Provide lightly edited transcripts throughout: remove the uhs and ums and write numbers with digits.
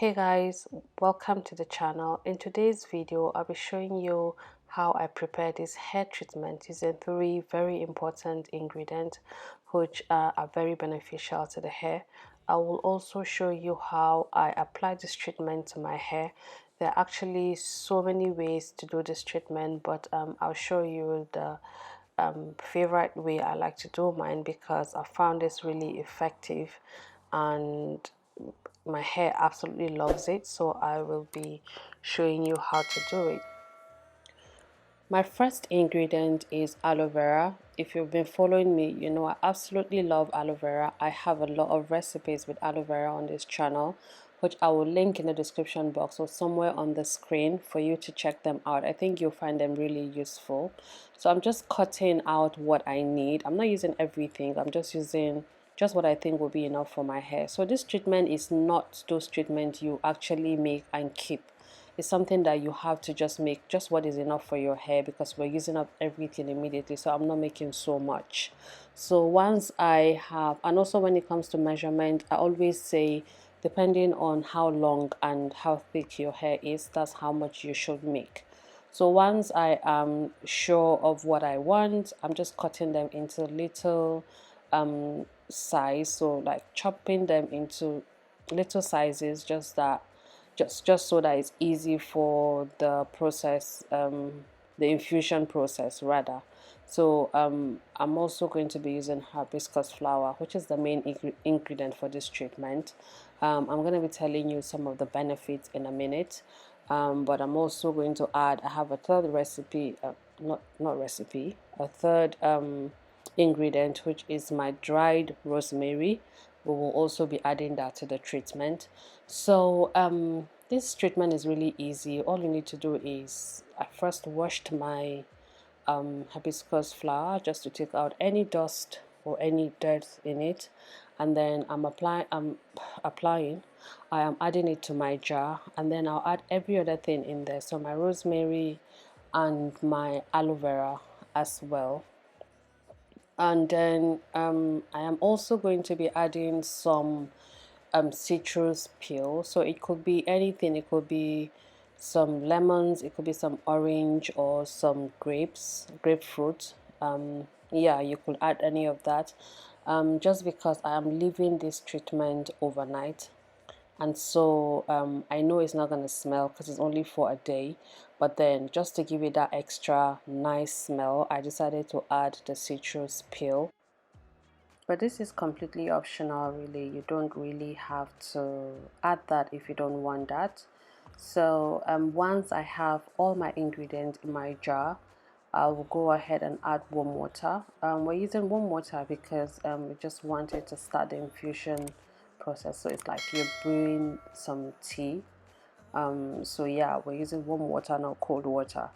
Hey guys, welcome to the channel. In today's video I'll be showing you how I prepare this hair treatment using three very important ingredients which are very beneficial to the hair. I will also show you how I apply this treatment to my hair. There are actually so many ways to do this treatment, but I'll show you the favorite way I like to do mine because I found this really effective and my hair absolutely loves it, so I will be showing you how to do it. My first ingredient is aloe vera. If you've been following me, you know I absolutely love aloe vera. I have a lot of recipes with aloe vera on this channel, which I will link in the description box or somewhere on the screen for you to check them out. I think you'll find them really useful. So I'm just cutting out what I need. I'm not using everything. I'm just using just what I think will be enough for my hair. So this treatment is not those treatments you actually make and keep. It's something that you have to just make just what is enough for your hair because we're using up everything immediately, so I'm not making so much. So once I have, and also when it comes to measurement, I always say depending on how long and how thick your hair is, that's how much you should make. So once I am sure of what I want, I'm just cutting them into little size, so like chopping them into little sizes, just that just so that it's easy for the process, the infusion process rather. So I'm also going to be using hibiscus flower, which is the main ingredient for this treatment. I'm going to be telling you some of the benefits in a minute, but I'm also going to add, I have a third recipe, not recipe, a third ingredient, which is my dried rosemary. We will also be adding that to the treatment. So this treatment is really easy. All you need to do is I first washed my hibiscus flower just to take out any dust or any dirt in it, and then I'm applying. I am adding it to my jar, and then I'll add every other thing in there, so my rosemary and my aloe vera as well. And then I am also going to be adding some citrus peel, so it could be anything. It could be some lemons, it could be some orange or some grapefruit. Yeah, you could add any of that, just because I am leaving this treatment overnight, and so I know it's not going to smell because it's only for a day, but then just to give it that extra nice smell, I decided to add the citrus peel. But this is completely optional, really. You don't really have to add that if you don't want that. So once I have all my ingredients in my jar, I will go ahead and add warm water. We're using warm water because we just wanted to start the infusion process. So it's like you're brewing some tea. So yeah, we're using warm water, not cold water.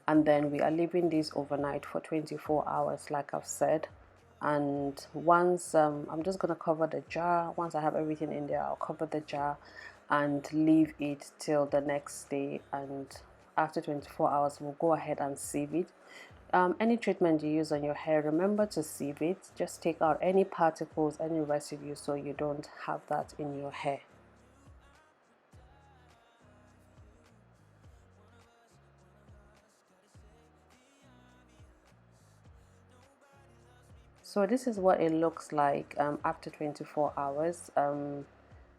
And then we are leaving this overnight for 24 hours, like I've said. And once I'm just gonna cover the jar. Once I have everything in there, I'll cover the jar and leave it till the next day, and after 24 hours we'll go ahead and sieve it. Any treatment you use on your hair, remember to sieve it. Just take out any particles, any residue, so you don't have that in your hair. So this is what it looks like after 24 hours.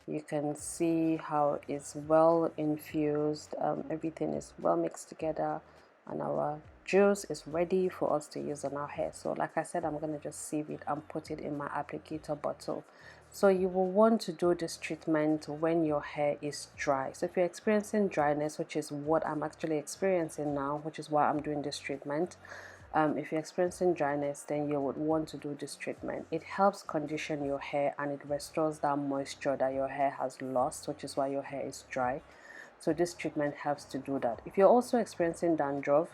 You can see how it's well infused. Everything is well mixed together, and our juice is ready for us to use on our hair. So like I said, I'm going to just sieve it and put it in my applicator bottle. So you will want to do this treatment when your hair is dry. So if you're experiencing dryness, which is what I'm actually experiencing now, which is why I'm doing this treatment, if you're experiencing dryness, then you would want to do this treatment. It helps condition your hair and it restores that moisture that your hair has lost, which is why your hair is dry. So this treatment helps to do that. If you're also experiencing dandruff,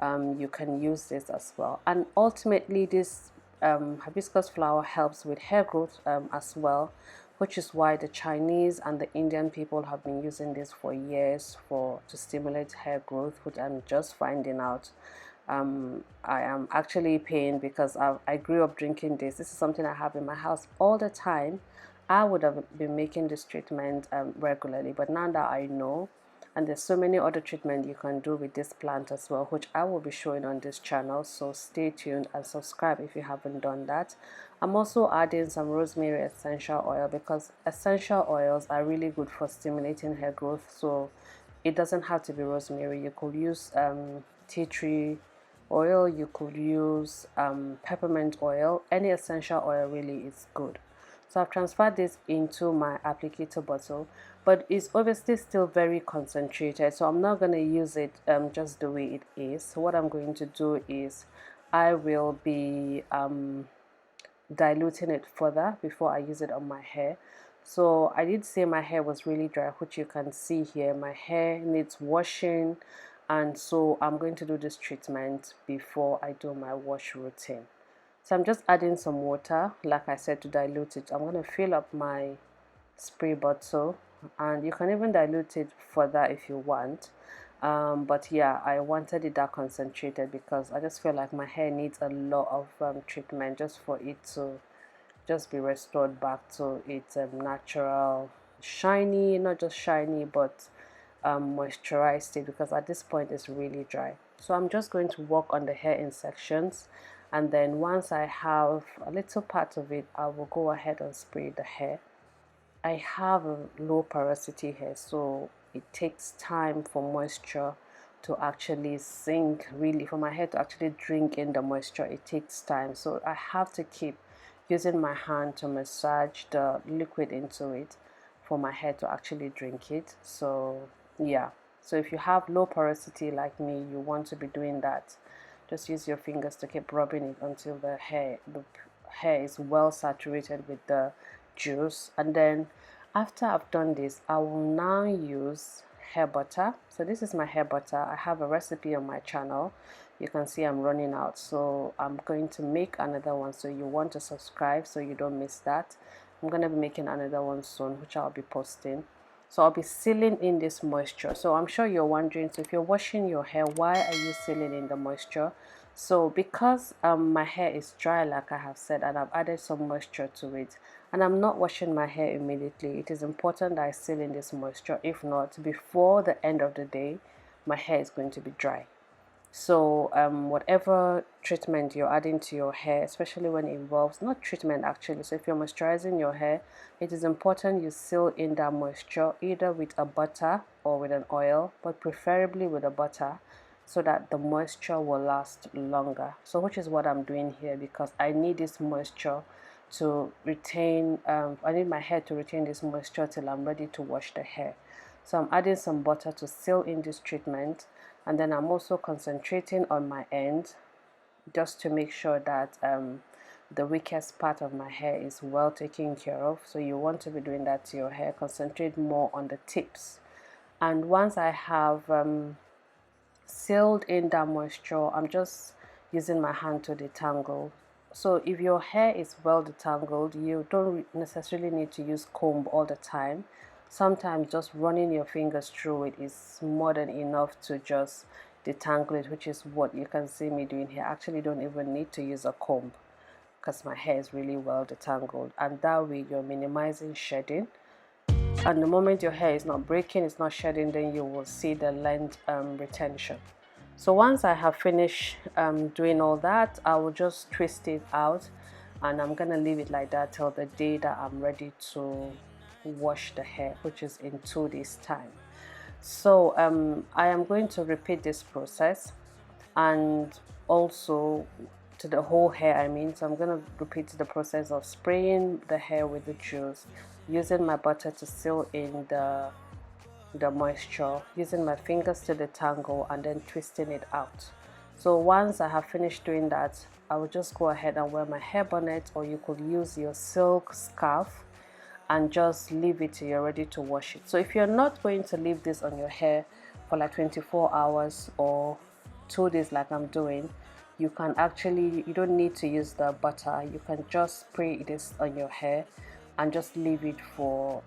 you can use this as well. And ultimately, this hibiscus flower helps with hair growth as well, which is why the Chinese and the Indian people have been using this for years to stimulate hair growth, which I'm just finding out. I am actually paying because I grew up drinking this. This is something I have in my house all the time, I would have been making this treatment regularly, but now that I know, and there's so many other treatments you can do with this plant as well, which I will be showing on this channel, so stay tuned and subscribe if you haven't done that. I'm also adding some rosemary essential oil because essential oils are really good for stimulating hair growth. So it doesn't have to be rosemary. You could use tea tree oil, you could use peppermint oil. Any essential oil really is good. So I've transferred this into my applicator bottle, but it's obviously still very concentrated, so I'm not going to use it just the way it is. So what I'm going to do is I will be diluting it further before I use it on my hair. So I did say my hair was really dry, which you can see here. My hair needs washing, and so I'm going to do this treatment before I do my wash routine. So I'm just adding some water, like I said, to dilute it. I'm going to fill up my spray bottle, and you can even dilute it further if you want. But yeah, I wanted it that concentrated because I just feel like my hair needs a lot of treatment just for it to just be restored back to its natural shiny, not just shiny, but moisturized state, because at this point it's really dry. So I'm just going to work on the hair in sections, and then once I have a little part of it, I will go ahead and spray the hair. I have a low porosity hair, so it takes time for moisture to actually sink, really for my hair to actually drink in the moisture. It takes time, so I have to keep using my hand to massage the liquid into it for my hair to actually drink it. So yeah, so if you have low porosity like me, you want to be doing that. Just use your fingers to keep rubbing it until the hair is well saturated with the juice. And then after I've done this, I will now use hair butter. So this is my hair butter. I have a recipe on my channel. You can see I'm running out, so I'm going to make another one, so you want to subscribe so you don't miss that. I'm going to be making another one soon, which I'll be posting. So I'll be sealing in this moisture. So I'm sure you're wondering, so if you're washing your hair, why are you sealing in the moisture? So because my hair is dry, like I have said, and I've added some moisture to it, and I'm not washing my hair immediately, it is important that I seal in this moisture. If not, before the end of the day, my hair is going to be dry. So whatever treatment you're adding to your hair, especially when it involves, not treatment actually, so if you're moisturizing your hair, it is important you seal in that moisture either with a butter or with an oil, but preferably with a butter, so that the moisture will last longer. So which is what I'm doing here, because I need this moisture to retain, I need my hair to retain this moisture till I'm ready to wash the hair. So I'm adding some butter to seal in this treatment, and then I'm also concentrating on my end just to make sure that the weakest part of my hair is well taken care of. So you want to be doing that to your hair. Concentrate more on the tips. And once I have sealed in that moisture, I'm just using my hand to detangle. So if your hair is well detangled, you don't necessarily need to use comb all the time. Sometimes just running your fingers through it is more than enough to just detangle it, which is what you can see me doing here. I actually don't even need to use a comb because my hair is really well detangled, and that way you're minimizing shedding. And the moment your hair is not breaking, it's not shedding, then you will see the length retention. So once I have finished doing all that, I will just twist it out, and I'm gonna leave it like that till the day that I'm ready to wash the hair, which is in 2 days time. So I am going to repeat this process, and also to the whole hair, so I'm going to repeat the process of spraying the hair with the juice, using my butter to seal in the moisture, using my fingers to detangle, and then twisting it out. So once I have finished doing that, I will just go ahead and wear my hair bonnet, or you could use your silk scarf and just leave it till you're ready to wash it. So if you're not going to leave this on your hair for like 24 hours or 2 days like I'm doing, you can actually, you don't need to use the butter. You can just spray this on your hair and just leave it for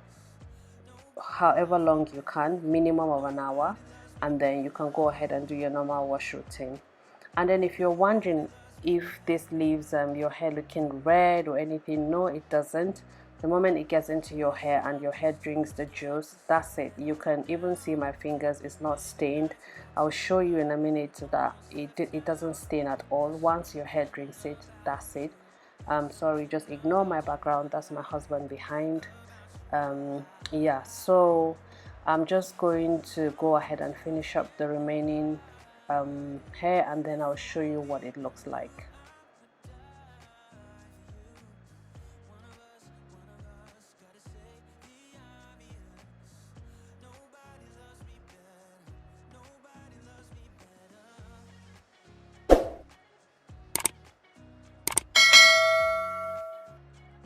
however long you can, minimum of an hour, and then you can go ahead and do your normal wash routine. And then if you're wondering if this leaves your hair looking red or anything, no, it doesn't. The moment it gets into your hair and your hair drinks the juice, that's it. You can even see my fingers, it's not stained. I'll show you in a minute that it doesn't stain at all. Once your hair drinks it, that's it. Sorry, just ignore my background, that's my husband behind. Yeah, so I'm just going to go ahead and finish up the remaining hair, and then I'll show you what it looks like.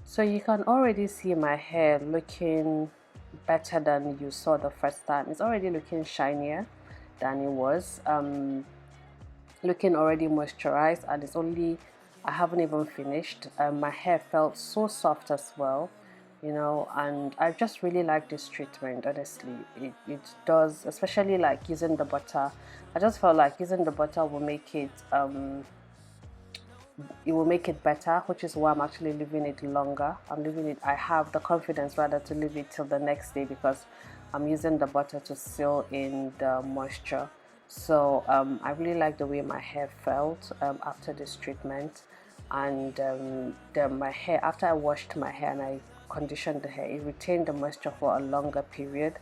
So you can already see my hair looking better than you saw the first time. It's already looking shinier than it was, looking already moisturized, and it's only, I haven't even finished. My hair felt so soft as well, you know, and I just really like this treatment. Honestly, it does, especially like using the butter. I just felt like using the butter will make it will make it better, which is why I'm actually leaving it longer. I'm leaving it, I have the confidence rather to leave it till the next day, because I'm using the butter to seal in the moisture. So I really like the way my hair felt after this treatment. And my hair, after I washed my hair and I conditioned the hair, it retained the moisture for a longer period.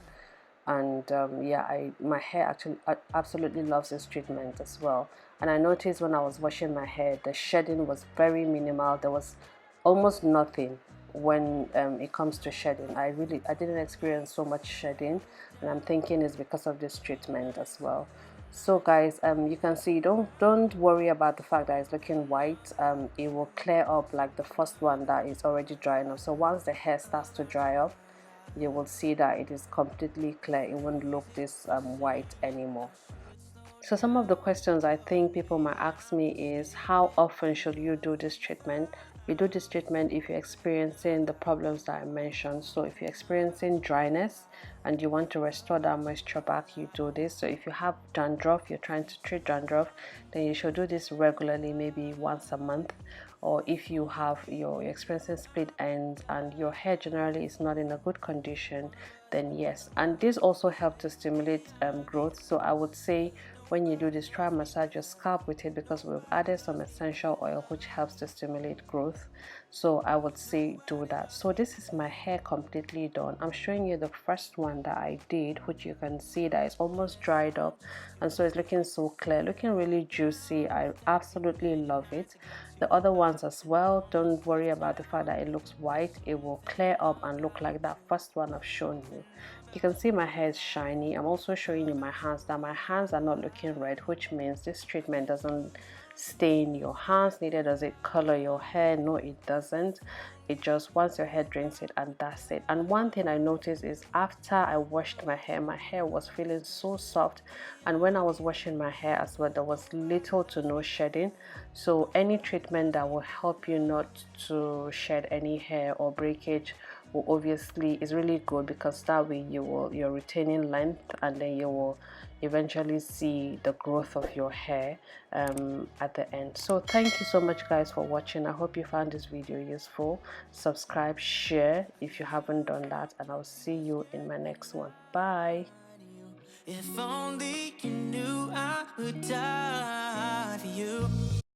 And yeah, my hair actually absolutely loves this treatment as well. And I noticed when I was washing my hair, the shedding was very minimal. There was almost nothing when it comes to shedding. I didn't experience so much shedding, and I'm thinking it's because of this treatment as well. So guys, you can see, don't worry about the fact that it's looking white. It will clear up like the first one that is already drying up. So once the hair starts to dry up, you will see that it is completely clear. It won't look this white anymore. So some of the questions I think people might ask me is, how often should you do this treatment? You do this treatment if you're experiencing the problems that I mentioned. So if you're experiencing dryness and you want to restore that moisture back, you do this. So if you have dandruff, you're trying to treat dandruff, then you should do this regularly, maybe once a month. Or if you have you're experiencing split ends and your hair generally is not in a good condition, then yes. And this also helps to stimulate growth. So I would say, when you do this, try and massage your scalp with it, because we've added some essential oil which helps to stimulate growth. So I would say do that. So this is my hair completely done. I'm showing you the first one that I did, which you can see that it's almost dried up, and so it's looking so clear, looking really juicy. I absolutely love it. The other ones as well, don't worry about the fact that it looks white. It will clear up and look like that first one I've shown you. You can see my hair is shiny. I'm also showing you my hands, that my hands are not looking red, which means this treatment doesn't stain your hands, neither does it color your hair. No, it doesn't. It just, once your hair drains it, and that's it. And one thing I noticed is, after I washed my hair was feeling so soft, and when I was washing my hair as well, there was little to no shedding. So any treatment that will help you not to shed any hair or breakage will obviously is really good, because that way you're retaining length, and then you will eventually see the growth of your hair at the end. So thank you so much guys for watching. I hope you found this video useful. Subscribe, share if you haven't done that, and I'll see you in my next one. Bye. If only you knew I would die for you.